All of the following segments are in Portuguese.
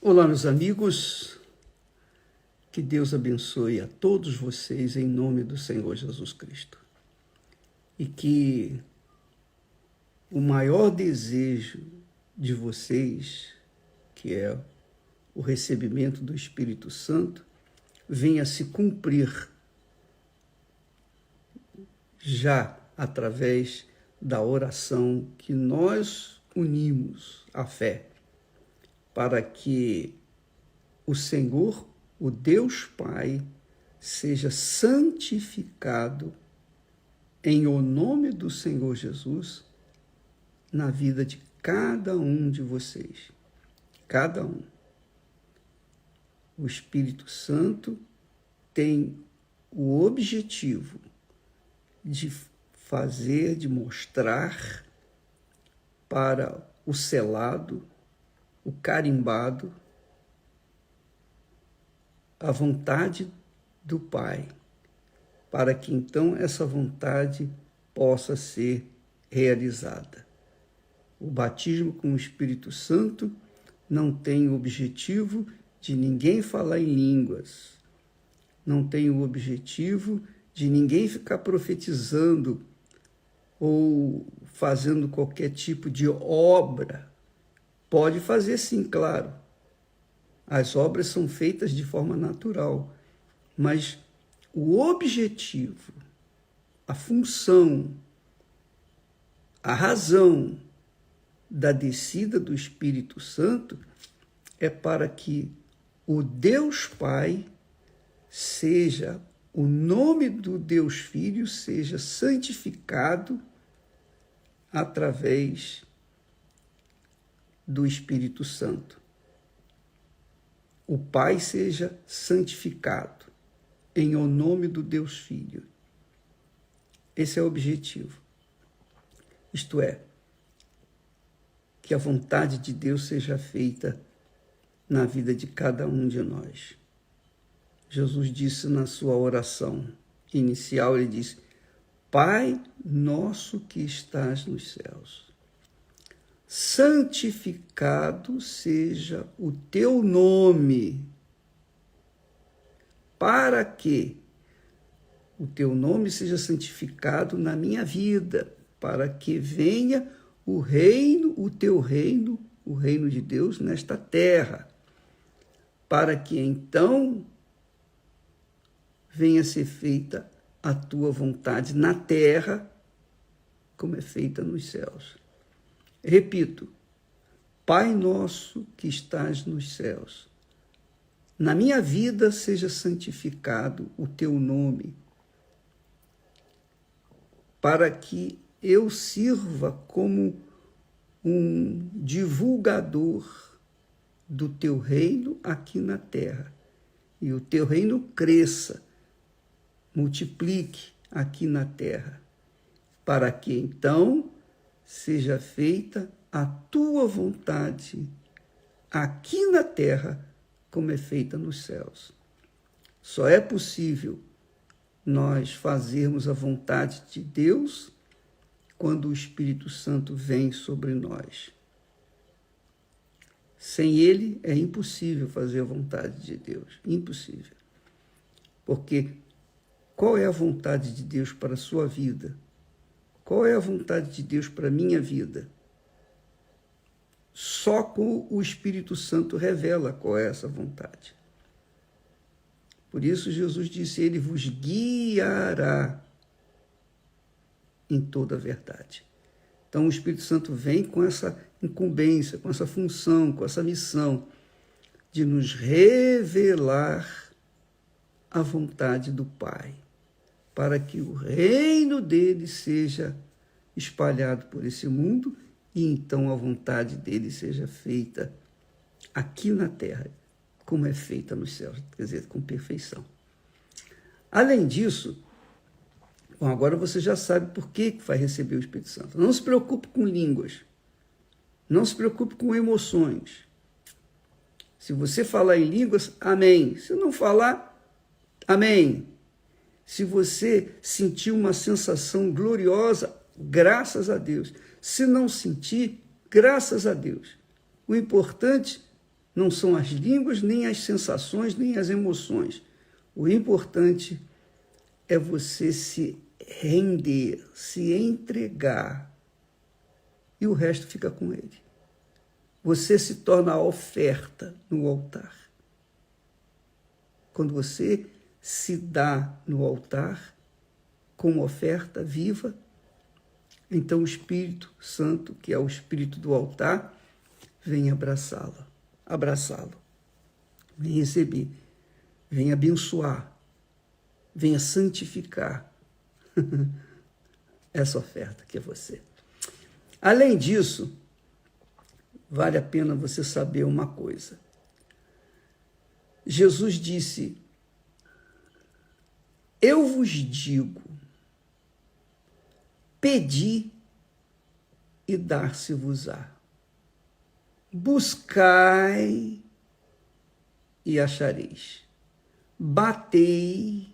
Olá, meus amigos, que Deus abençoe a todos vocês em nome do Senhor Jesus Cristo. E que o maior desejo de vocês, que é o recebimento do Espírito Santo, venha se cumprir já através da oração que nós unimos à fé, para que o Senhor, o Deus Pai, seja santificado em o nome do Senhor Jesus na vida de cada um de vocês. Cada um. O Espírito Santo tem o objetivo de fazer, de mostrar para o selado, o carimbado, a vontade do Pai, para que então essa vontade possa ser realizada. O batismo com o Espírito Santo não tem o objetivo de ninguém falar em línguas, não tem o objetivo de ninguém ficar profetizando ou fazendo qualquer tipo de obra. Pode fazer sim, claro. As obras são feitas de forma natural, mas o objetivo, a função, a razão da descida do Espírito Santo é para que o Deus Pai seja, o nome do Deus Filho seja santificado através do Espírito Santo. O Pai seja santificado em o nome do Deus Filho. Esse é o objetivo. Isto é, que a vontade de Deus seja feita na vida de cada um de nós. Jesus disse na sua oração inicial, ele disse: Pai nosso que estás nos céus, santificado seja o teu nome, para que o teu nome seja santificado na minha vida, para que venha o reino, o teu reino, o reino de Deus nesta terra, para que então venha ser feita a tua vontade na terra, como é feita nos céus. Repito, Pai nosso que estás nos céus, na minha vida seja santificado o teu nome, para que eu sirva como um divulgador do teu reino aqui na terra, e o teu reino cresça, multiplique aqui na terra, para que então seja feita a tua vontade aqui na terra, como é feita nos céus. Só é possível nós fazermos a vontade de Deus quando o Espírito Santo vem sobre nós. Sem ele é impossível fazer a vontade de Deus, impossível. Porque qual é a vontade de Deus para a sua vida? Qual é a vontade de Deus para a minha vida? Só com o Espírito Santo revela qual é essa vontade. Por isso Jesus disse, ele vos guiará em toda a verdade. Então o Espírito Santo vem com essa incumbência, com essa função, com essa missão de nos revelar a vontade do Pai, para que o reino dele seja espalhado por esse mundo e então a vontade dele seja feita aqui na terra, como é feita nos céus, quer dizer, com perfeição. Além disso, bom, agora você já sabe por que vai receber o Espírito Santo. Não se preocupe com línguas, não se preocupe com emoções. Se você falar em línguas, amém. Se não falar, amém. Se você sentir uma sensação gloriosa, graças a Deus. Se não sentir, graças a Deus. O importante não são as línguas, nem as sensações, nem as emoções. O importante é você se render, se entregar, e o resto fica com ele. Você se torna a oferta no altar. Quando você se dá no altar como oferta viva, então o Espírito Santo, que é o Espírito do altar, vem abraçá-lo, vem receber, vem abençoar, venha santificar essa oferta que é você. Além disso, vale a pena você saber uma coisa. Jesus disse: eu vos digo, pedi e dar-se-vos-á. Buscai e achareis. Batei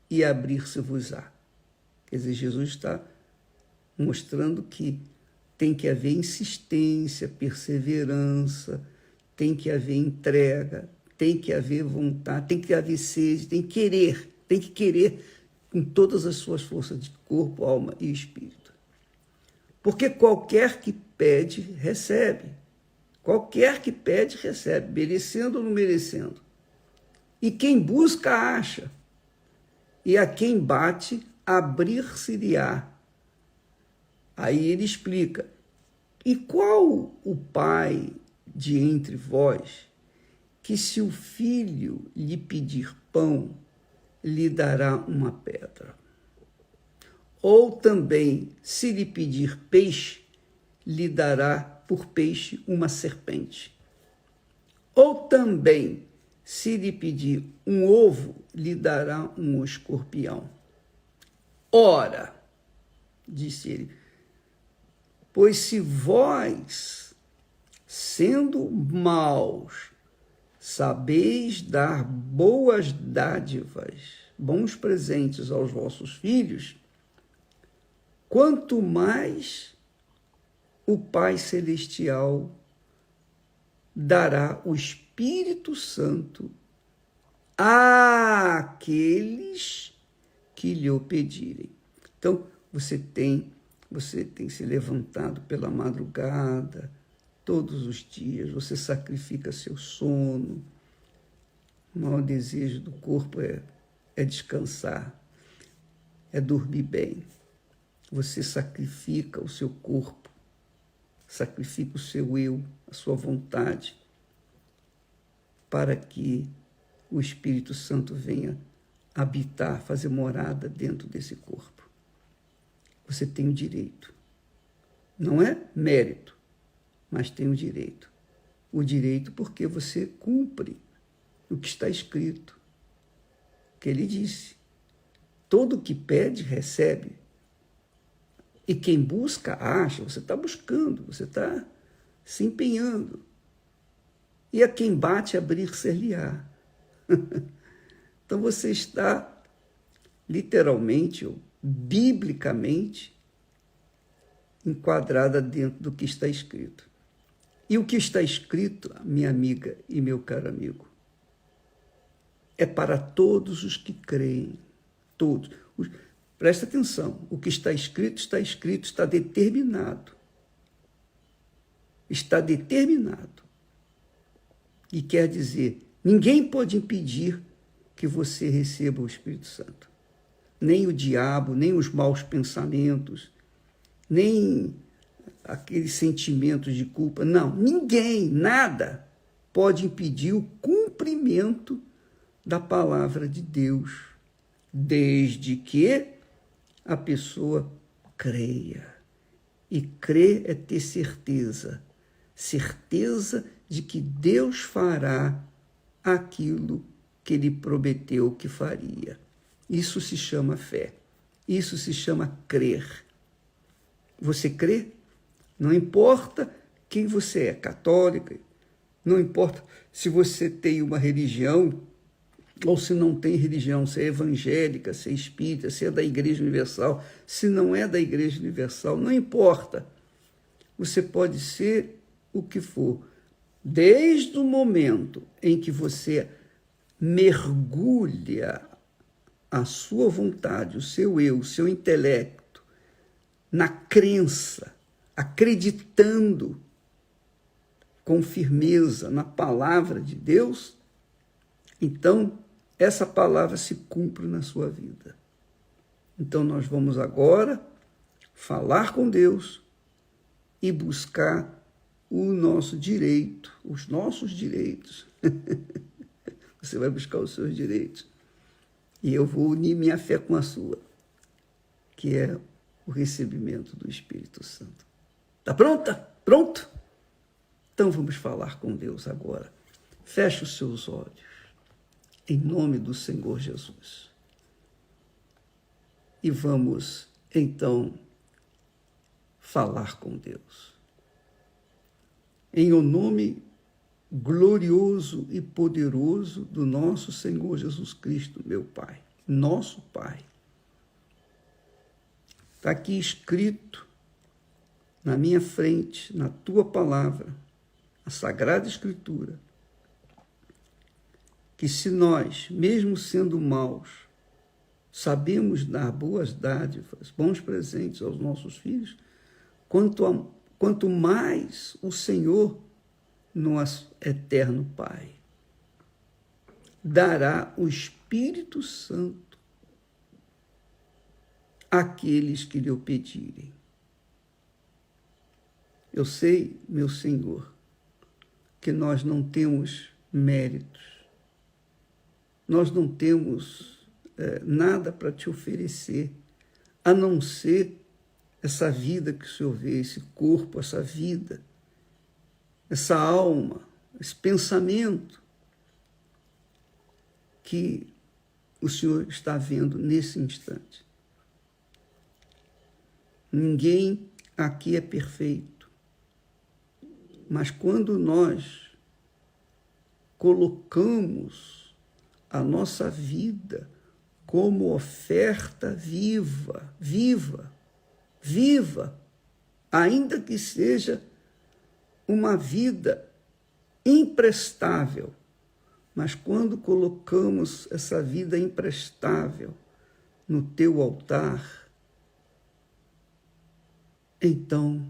e abrir-se-vos-á. Quer dizer, Jesus está mostrando que tem que haver insistência, perseverança, tem que haver entrega, tem que haver vontade, tem que haver sede, tem que querer com todas as suas forças de corpo, alma e espírito. Porque qualquer que pede, recebe. Qualquer que pede, recebe, merecendo ou não merecendo. E quem busca, acha. E a quem bate, abrir-se-lhe-á. Aí ele explica: e qual o pai de entre vós que, se o filho lhe pedir pão, lhe dará uma pedra? Ou também, se lhe pedir peixe, lhe dará por peixe uma serpente? Ou também, se lhe pedir um ovo, lhe dará um escorpião? Ora, disse ele, pois se vós, sendo maus, sabeis dar boas dádivas, bons presentes aos vossos filhos, quanto mais o Pai Celestial dará o Espírito Santo àqueles que lhe o pedirem. Então, você tem se levantado pela madrugada, todos os dias, você sacrifica seu sono. O maior desejo do corpo é descansar, é dormir bem. Você sacrifica o seu corpo, sacrifica o seu eu, a sua vontade, para que o Espírito Santo venha habitar, fazer morada dentro desse corpo. Você tem o direito. Não é mérito, mas tem o direito. O direito porque você cumpre o que está escrito. Que ele disse: todo que pede, recebe. E quem busca, acha. Você está buscando, você está se empenhando. E a quem bate, abrir-se-lhe-á. Então você está, literalmente, ou biblicamente, enquadrada dentro do que está escrito. E o que está escrito, minha amiga e meu caro amigo, é para todos os que creem. Todos. Presta atenção, o que está escrito, está determinado. Está determinado. E quer dizer, ninguém pode impedir que você receba o Espírito Santo. Nem o diabo, nem os maus pensamentos, nem aqueles sentimentos de culpa. Não, ninguém, nada pode impedir o cumprimento da palavra de Deus, desde que a pessoa creia. E crer é ter certeza de que Deus fará aquilo que ele prometeu que faria. Isso se chama fé. Isso se chama crer. Você crê? Não importa quem você é, católica, não importa se você tem uma religião ou se não tem religião, se é evangélica, se é espírita, se é da Igreja Universal, se não é da Igreja Universal, não importa. Você pode ser o que for, desde o momento em que você mergulha a sua vontade, o seu eu, o seu intelecto, na crença, acreditando com firmeza na palavra de Deus, então essa palavra se cumpre na sua vida. Então nós vamos agora falar com Deus e buscar o nosso direito, os nossos direitos. Você vai buscar os seus direitos. E eu vou unir minha fé com a sua, que é o recebimento do Espírito Santo. Tá pronta? Pronto? Então vamos falar com Deus agora. Feche os seus olhos, em nome do Senhor Jesus. E vamos, então, falar com Deus. Em o nome glorioso e poderoso do nosso Senhor Jesus Cristo, meu Pai, nosso Pai. Está aqui escrito na minha frente, na tua palavra, a Sagrada Escritura, que se nós, mesmo sendo maus, sabemos dar boas dádivas, bons presentes aos nossos filhos, quanto mais o Senhor, nosso eterno Pai, dará o Espírito Santo àqueles que lhe o pedirem. Eu sei, meu Senhor, que nós não temos méritos, nós não temos nada para te oferecer, a não ser essa vida que o Senhor vê, esse corpo, essa vida, essa alma, esse pensamento que o Senhor está vendo nesse instante. Ninguém aqui é perfeito, mas quando nós colocamos a nossa vida como oferta viva, ainda que seja uma vida imprestável, mas quando colocamos essa vida imprestável no teu altar, então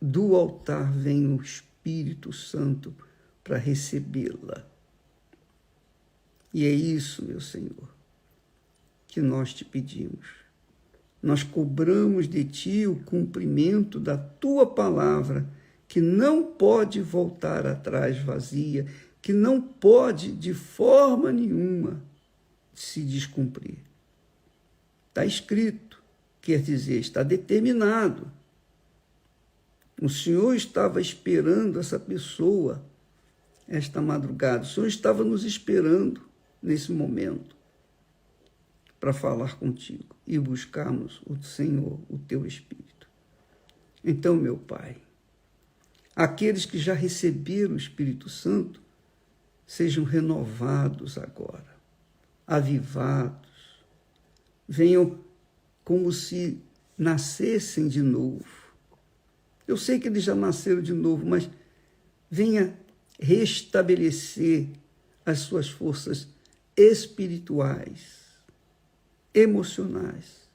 do altar vem o Espírito Santo para recebê-la. E é isso, meu Senhor, que nós te pedimos. Nós cobramos de ti o cumprimento da tua palavra, que não pode voltar atrás vazia, que não pode de forma nenhuma se descumprir. Está escrito, quer dizer, está determinado. O Senhor estava esperando essa pessoa esta madrugada. O Senhor estava nos esperando nesse momento para falar contigo e buscarmos o Senhor, o teu Espírito. Então, meu Pai, aqueles que já receberam o Espírito Santo, sejam renovados agora, avivados, venham como se nascessem de novo. Eu sei que eles já nasceram de novo, mas venha restabelecer as suas forças espirituais, emocionais,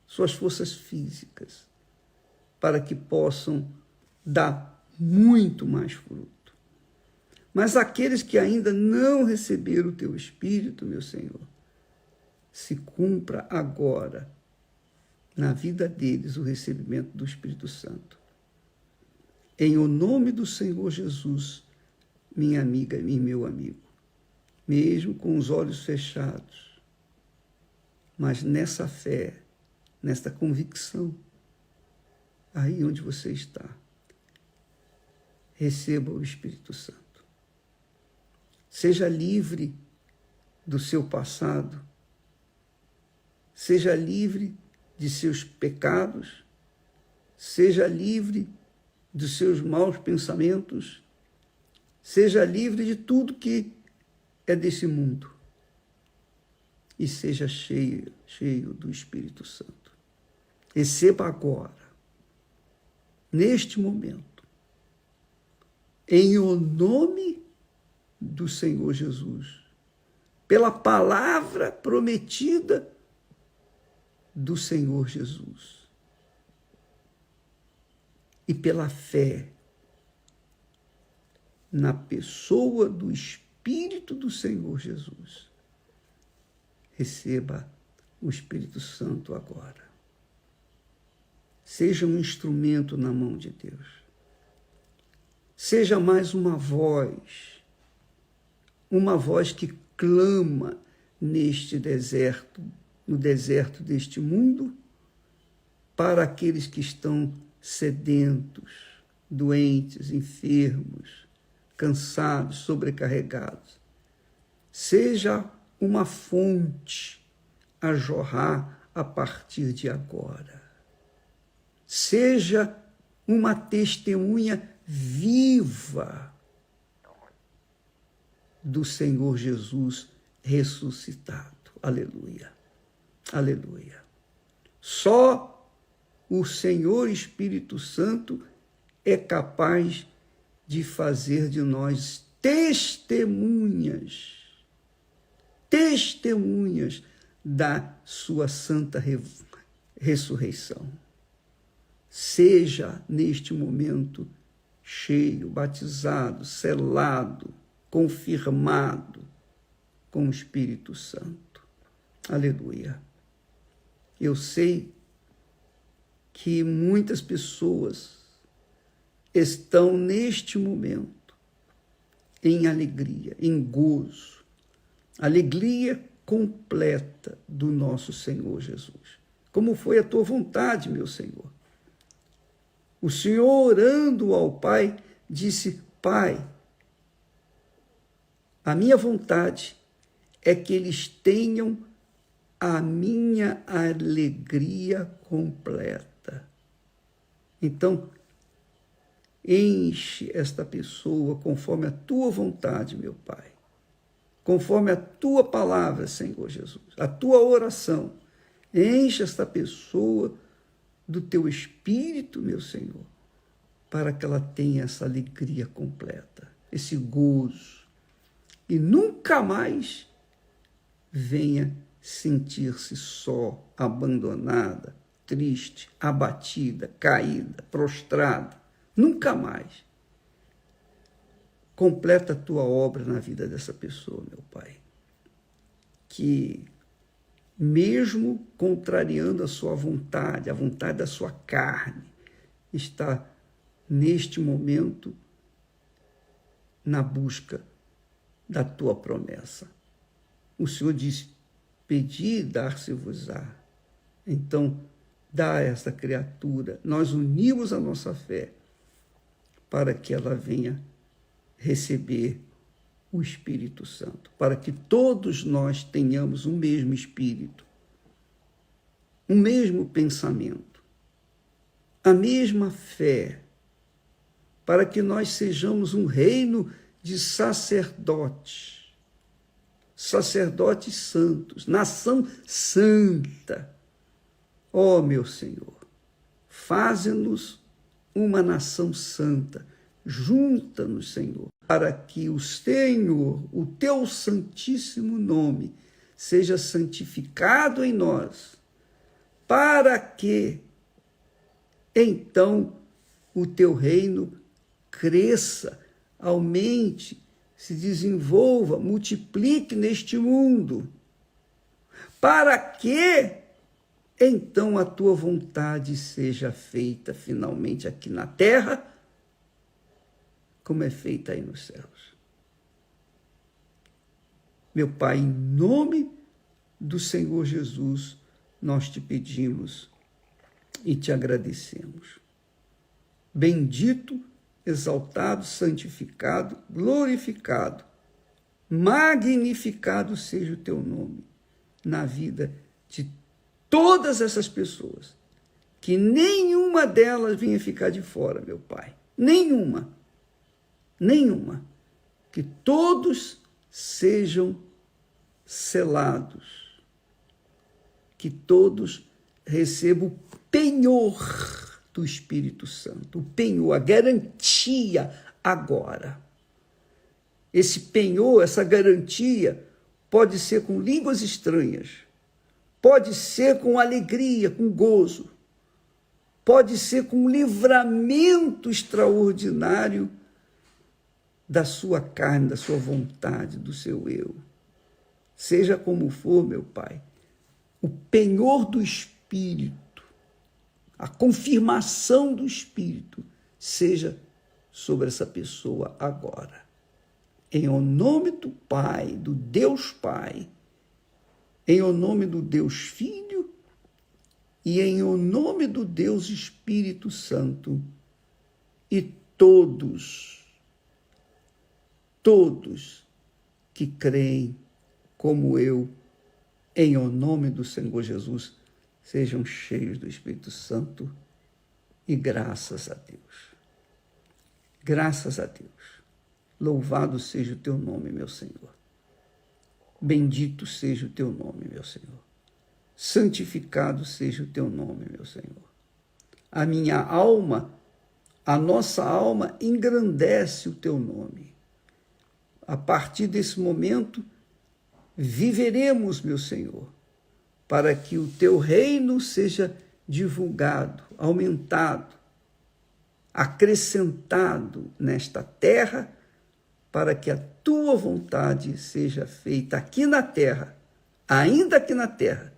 suas forças físicas, para que possam dar muito mais fruto. Mas aqueles que ainda não receberam o teu Espírito, meu Senhor, se cumpra agora na vida deles o recebimento do Espírito Santo. Em o nome do Senhor Jesus, minha amiga e meu amigo, mesmo com os olhos fechados, mas nessa fé, nesta convicção, aí onde você está, receba o Espírito Santo. Seja livre do seu passado, seja livre de seus pecados, seja livre dos seus maus pensamentos, seja livre de tudo que é desse mundo e seja cheio do Espírito Santo. Receba agora, neste momento, em o nome do Senhor Jesus, pela palavra prometida do Senhor Jesus e pela fé na pessoa do Espírito do Senhor Jesus. Receba o Espírito Santo agora. Seja um instrumento na mão de Deus. Seja mais uma voz que clama neste deserto, no deserto deste mundo, para aqueles que estão sedentos, doentes, enfermos, cansados, sobrecarregados. Seja uma fonte a jorrar a partir de agora. Seja uma testemunha viva do Senhor Jesus ressuscitado. Aleluia. Aleluia. Só o Senhor Espírito Santo é capaz de fazer de nós testemunhas da sua santa ressurreição. Seja neste momento cheio, batizado, selado, confirmado com o Espírito Santo. Aleluia. Eu sei que muitas pessoas estão neste momento em alegria, em gozo, alegria completa do nosso Senhor Jesus. Como foi a tua vontade, meu Senhor? O Senhor, orando ao Pai, disse: Pai, a minha vontade é que eles tenham a minha alegria completa. Então, enche esta pessoa conforme a tua vontade, meu Pai. Conforme a tua palavra, Senhor Jesus, a tua oração. Enche esta pessoa do teu Espírito, meu Senhor, para que ela tenha essa alegria completa, esse gozo, e nunca mais venha sentir-se só, abandonada, triste, abatida, caída, prostrada. Nunca mais. Completa a tua obra na vida dessa pessoa, meu Pai. Que, mesmo contrariando a sua vontade, a vontade da sua carne, está neste momento na busca da tua promessa. O Senhor disse: pedi e dar-se-vos-á. Então, dá a essa criatura, nós unimos a nossa fé para que ela venha receber o Espírito Santo, para que todos nós tenhamos o mesmo Espírito, o mesmo pensamento, a mesma fé, para que nós sejamos um reino de sacerdotes, sacerdotes santos, nação santa. Ó, meu Senhor, faze-nos uma nação santa, junta-nos, Senhor, para que o Senhor, o teu santíssimo nome, seja santificado em nós, para que, então, o teu reino cresça, aumente, se desenvolva, multiplique neste mundo, para que, então, a tua vontade seja feita finalmente aqui na terra, como é feita aí nos céus. Meu Pai, em nome do Senhor Jesus, nós te pedimos e te agradecemos. Bendito, exaltado, santificado, glorificado, magnificado seja o teu nome na vida de todas essas pessoas, que nenhuma delas venha ficar de fora, meu Pai. Nenhuma. Que todos sejam selados, que todos recebam o penhor do Espírito Santo, o penhor, a garantia, agora. Esse penhor, essa garantia, pode ser com línguas estranhas, pode ser com alegria, com gozo, pode ser com um livramento extraordinário da sua carne, da sua vontade, do seu eu. Seja como for, meu Pai, o penhor do Espírito, a confirmação do Espírito, seja sobre essa pessoa agora. Em o nome do Pai, do Deus Pai, em o nome do Deus Filho e em o nome do Deus Espírito Santo. E todos que creem como eu, em o nome do Senhor Jesus, sejam cheios do Espírito Santo e graças a Deus. Graças a Deus. Louvado seja o teu nome, meu Senhor. Bendito seja o teu nome, meu Senhor. Santificado seja o teu nome, meu Senhor. A minha alma, a nossa alma, engrandece o teu nome. A partir desse momento, viveremos, meu Senhor, para que o teu reino seja divulgado, aumentado, acrescentado nesta terra, para que a tua vontade seja feita aqui na terra, ainda aqui na terra,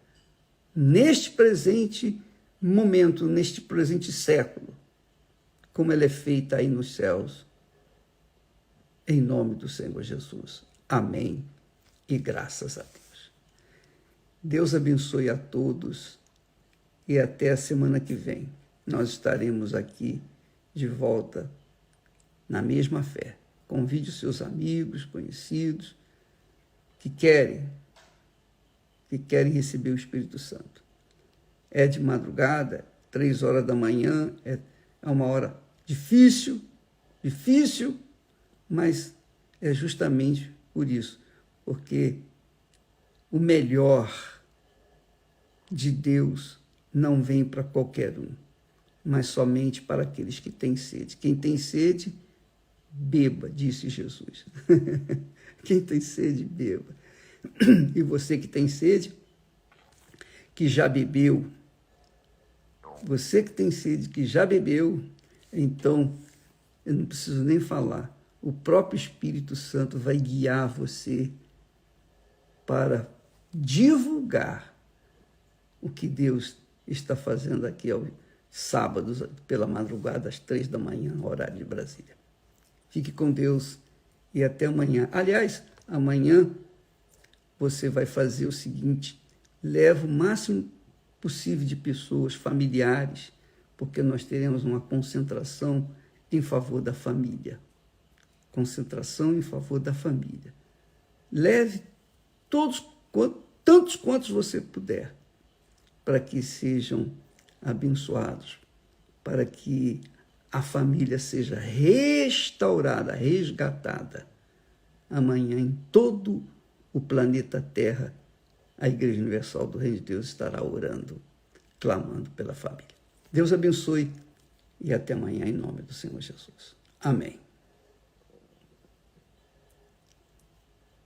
neste presente momento, neste presente século, como ela é feita aí nos céus, em nome do Senhor Jesus. Amém e graças a Deus. Deus abençoe a todos e até a semana que vem. Nós estaremos aqui de volta na mesma fé. Convide os seus amigos, conhecidos, que querem receber o Espírito Santo. É de madrugada, 3 horas da manhã, é uma hora difícil, mas é justamente por isso, porque o melhor de Deus não vem para qualquer um, mas somente para aqueles que têm sede. Quem tem sede, beba, disse Jesus. Quem tem sede, beba. E você que tem sede, que já bebeu, você que tem sede, que já bebeu, então, eu não preciso nem falar, o próprio Espírito Santo vai guiar você para divulgar o que Deus está fazendo aqui aos sábados, pela madrugada, às 3 da manhã, horário de Brasília. Fique com Deus e até amanhã. Aliás, amanhã você vai fazer o seguinte: leva o máximo possível de pessoas, familiares, porque nós teremos uma concentração em favor da família. Concentração em favor da família. Leve tantos quantos você puder, para que sejam abençoados, para que a família seja restaurada, resgatada. Amanhã, em todo o planeta Terra, a Igreja Universal do Reino de Deus estará orando, clamando pela família. Deus abençoe e até amanhã, em nome do Senhor Jesus. Amém.